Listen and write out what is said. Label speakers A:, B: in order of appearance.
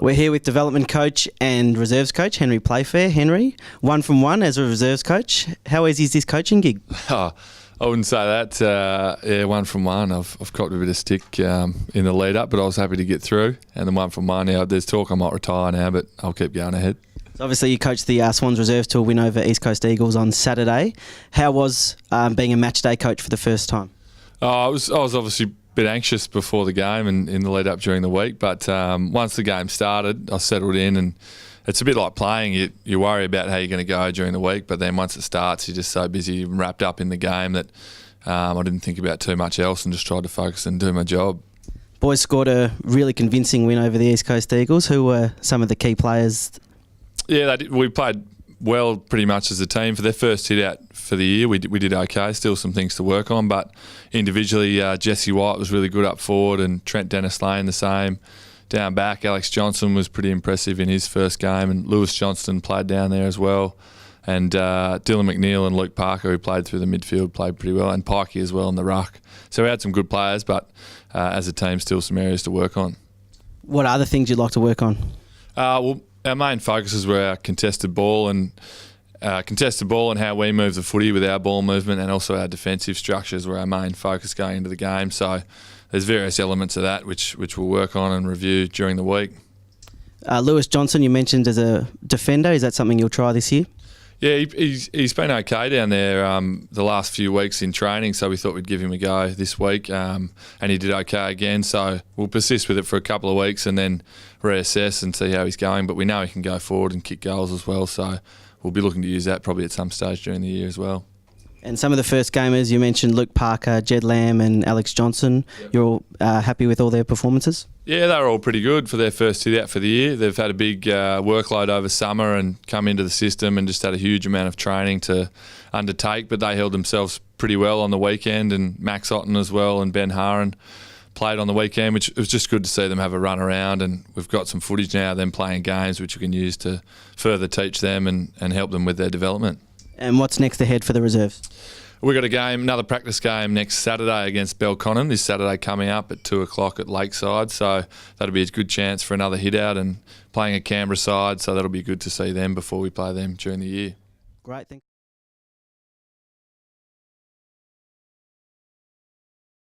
A: We're here with development coach and reserves coach, Henry Playfair. Henry, 1 from 1 as a reserves coach. How easy is this coaching gig?
B: Oh, I wouldn't say that. Yeah, 1 from 1. I've copped a bit of stick in the lead up, but I was happy to get through. And then 1 from 1, there's talk I might retire now, but I'll keep going ahead.
A: So obviously you coached the Swans Reserves to a win over East Coast Eagles on Saturday. How was being a match day coach for the first time?
B: I was obviously a bit anxious before the game and in the lead up during the week, but once the game started, I settled in, and it's a bit like playing. You worry about how you're going to go during the week, but then once it starts, you're just so busy and wrapped up in the game that I didn't think about too much else and just tried to focus and do my job.
A: Boys scored a really convincing win over the East Coast Eagles. Who were some of the key players?
B: Yeah, we played well pretty much as a team. For their first hit out for the year, we did okay. Still some things to work on, but individually, Jesse White was really good up forward, and Trent Dennis-Lane the same. Down back, Alex Johnson was pretty impressive in his first game, and Lewis Johnston played down there as well. And Dylan McNeil and Luke Parker, who played through the midfield, played pretty well, and Pikey as well in the ruck. So we had some good players, but as a team, still some areas to work on.
A: What are the things you'd like to work on?
B: Well, our main focuses were our contested ball and how we move the footy with our ball movement, and also our defensive structures were our main focus going into the game. So there's various elements of that which we'll work on and review during the week.
A: Lewis Johnson, you mentioned as a defender. Is that something you'll try this year?
B: Yeah, he's been okay down there the last few weeks in training, so we thought we'd give him a go this week, and he did okay again. So we'll persist with it for a couple of weeks and then reassess and see how he's going. But we know he can go forward and kick goals as well, so we'll be looking to use that probably at some stage during the year as well.
A: And some of the first gamers, you mentioned Luke Parker, Jed Lamb and Alex Johnson. Yep. You're all happy with all their performances? Yeah,
B: they were all pretty good for their first hit out for the year. They've had a big workload over summer and come into the system and just had a huge amount of training to undertake, but they held themselves pretty well on the weekend, and Max Otten as well and Ben Haran played on the weekend, which it was just good to see them have a run around, and we've got some footage now of them playing games which we can use to further teach them and help them with their development.
A: And what's next ahead for the reserves?
B: We've got a game, another practice game next Saturday against Belconnen. This Saturday coming up at 2 o'clock at Lakeside. So that'll be a good chance for another hit out, and playing a Canberra side. So that'll be good to see them before we play them during the year.
A: Great, thanks.